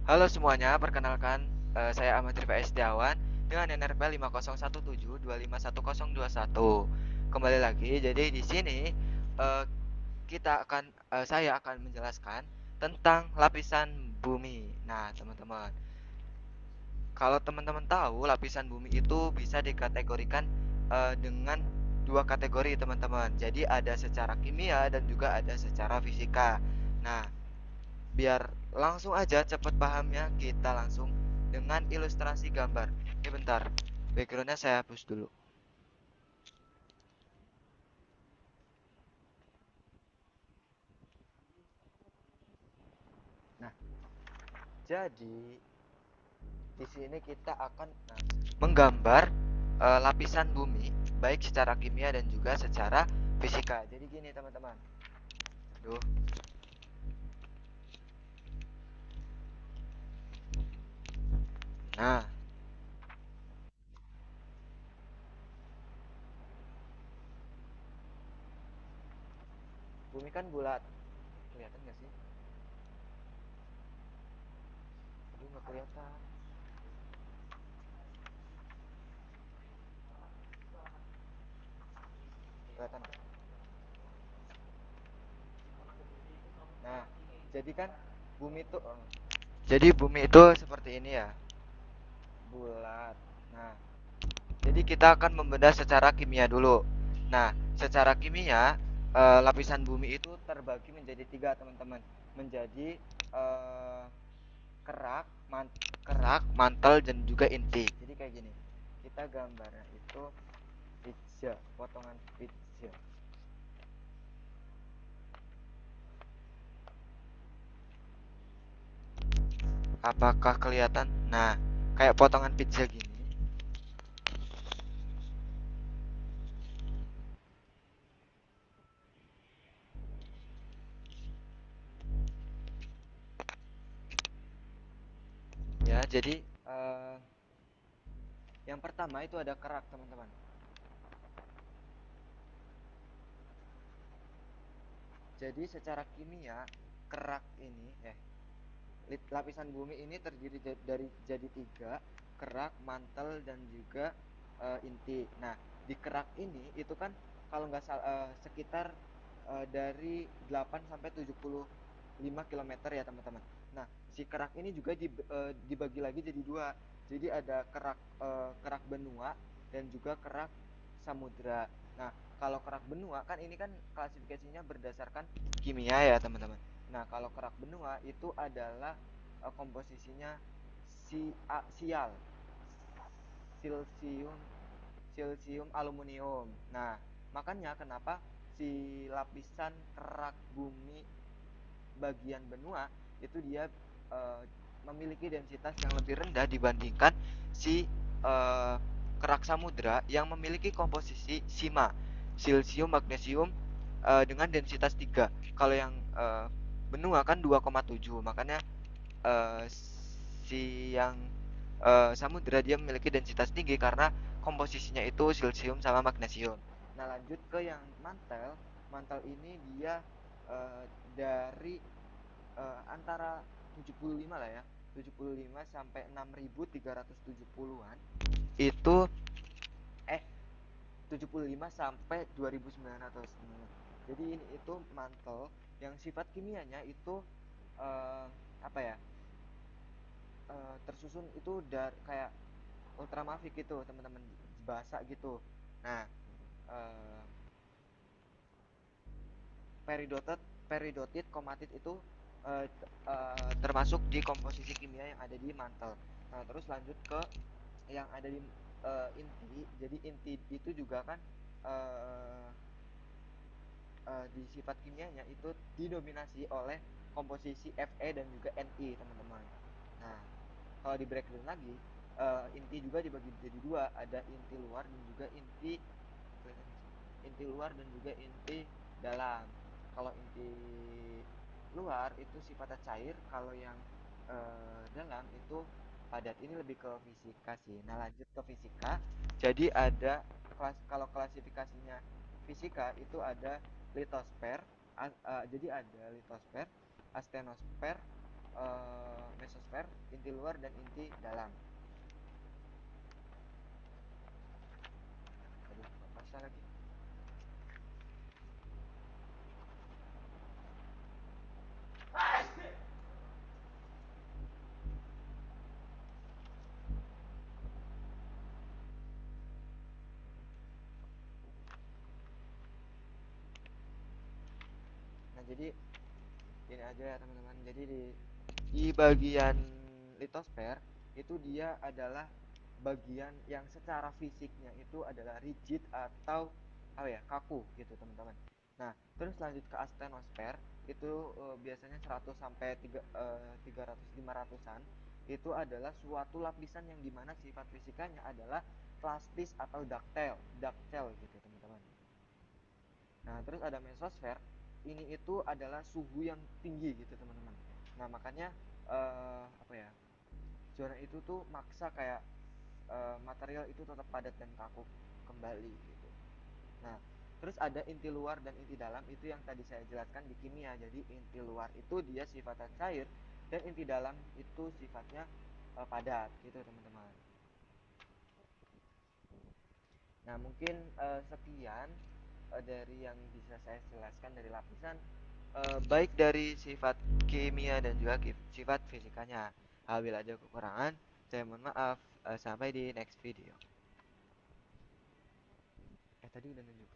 Halo semuanya, perkenalkan saya Ahmad Rifai Setiawan dengan NRP 5017251021. Kembali lagi, jadi di sini saya akan menjelaskan tentang lapisan bumi. Nah, teman-teman, kalau teman-teman tahu, lapisan bumi itu bisa dikategorikan dengan dua kategori, teman-teman. Jadi ada secara kimia dan juga ada secara fisika. Nah, biar langsung aja cepet pahamnya, kita langsung dengan ilustrasi gambar. Ini bentar, backgroundnya saya hapus dulu. Nah, jadi di sini kita akan menggambar lapisan bumi baik secara kimia dan juga secara fisika. Jadi gini teman-teman. Duh. Nah, bumi kan bulat. Kelihatan nggak sih? Aduh, nggak kelihatan. Kelihatan nggak? Nah, jadi kan bumi itu seperti ini ya, bulat. Nah, jadi kita akan membedah secara kimia dulu. Nah, secara kimia lapisan bumi itu terbagi menjadi tiga, teman-teman. Menjadi eh, kerak, kerak, mantel dan juga inti. Jadi kayak gini. Kita gambarnya itu pizza, potongan pizza. Apakah kelihatan? Nah, kayak potongan pizza gini. Ya, jadi yang pertama itu ada kerak, teman-teman. Jadi secara kimia kerak ini lapisan bumi ini terdiri dari jadi tiga, kerak, mantel dan juga inti. Nah, di kerak ini itu kan kalau nggak salah sekitar dari 8 sampai 75 km ya, teman-teman. Nah, si kerak ini juga dibagi lagi jadi dua. Jadi ada kerak benua dan juga kerak samudra. Nah, kalau kerak benua kan ini kan klasifikasinya berdasarkan kimia ya, teman-teman. Nah, kalau kerak benua itu adalah komposisinya sial, silsium, silsium aluminium. Nah, makanya kenapa si lapisan kerak bumi bagian benua itu dia uh, memiliki densitas yang lebih rendah dibandingkan si kerak samudra yang memiliki komposisi sima, silsium, magnesium dengan densitas 3. Kalau yang benua kan 2,7, makanya uh, si yang samudra dia memiliki densitas tinggi karena komposisinya itu silsium sama magnesium. Nah, lanjut ke yang mantel. Mantel ini dia uh, dari antara 75 lah ya, 75 sampai 6.370-an itu 75 sampai 2.900. Jadi ini itu mantel yang sifat kimianya itu apa ya, tersusun itu dari kayak ultramafik gitu, teman-teman, basah gitu. Nah, eh, peridotet peridotit komatit itu termasuk di komposisi kimia yang ada di mantel. Nah, terus lanjut ke yang ada di inti. Jadi inti itu juga kan uh, di sifat kimianya itu didominasi oleh komposisi Fe dan juga Ni, teman-teman. Nah, kalau di breakdown lagi, inti juga dibagi jadi dua, ada inti luar dan juga inti luar dan juga inti dalam. Kalau inti luar itu sifatnya cair, kalau yang dalam itu padat. Ini lebih ke fisika sih. Nah, lanjut ke fisika. Jadi ada kalau klasifikasinya fisika itu ada litosfer, jadi ada litosfer, astenosfer, mesosfer, inti luar dan inti dalam. Aduh, apa lagi? Nah, jadi ini aja ya teman-teman. Jadi di bagian litosfer itu dia adalah bagian yang secara fisiknya itu adalah rigid atau apa ya, kaku gitu teman-teman. Nah, terus lanjut ke astenosfer itu biasanya 100 sampai 300 500-an itu adalah suatu lapisan yang dimana sifat fisikanya adalah plastis atau ductile, ductile gitu teman-teman. Nah, terus ada mesosfer. Ini itu adalah suhu yang tinggi gitu, teman-teman. Nah, makanya apa ya? Zona itu tuh maksa kayak material itu tetap padat dan kaku kembali gitu. Nah, terus ada inti luar dan inti dalam itu yang tadi saya jelaskan di kimia. Jadi inti luar itu dia sifatnya cair dan inti dalam itu sifatnya padat gitu, teman-teman. Nah, mungkin sekian dari yang bisa saya jelaskan dari lapisan, baik dari sifat kimia dan juga sifat fisikanya. Bila ada kekurangan, saya mohon maaf. Sampai di next video. Tadi udah nunjuk.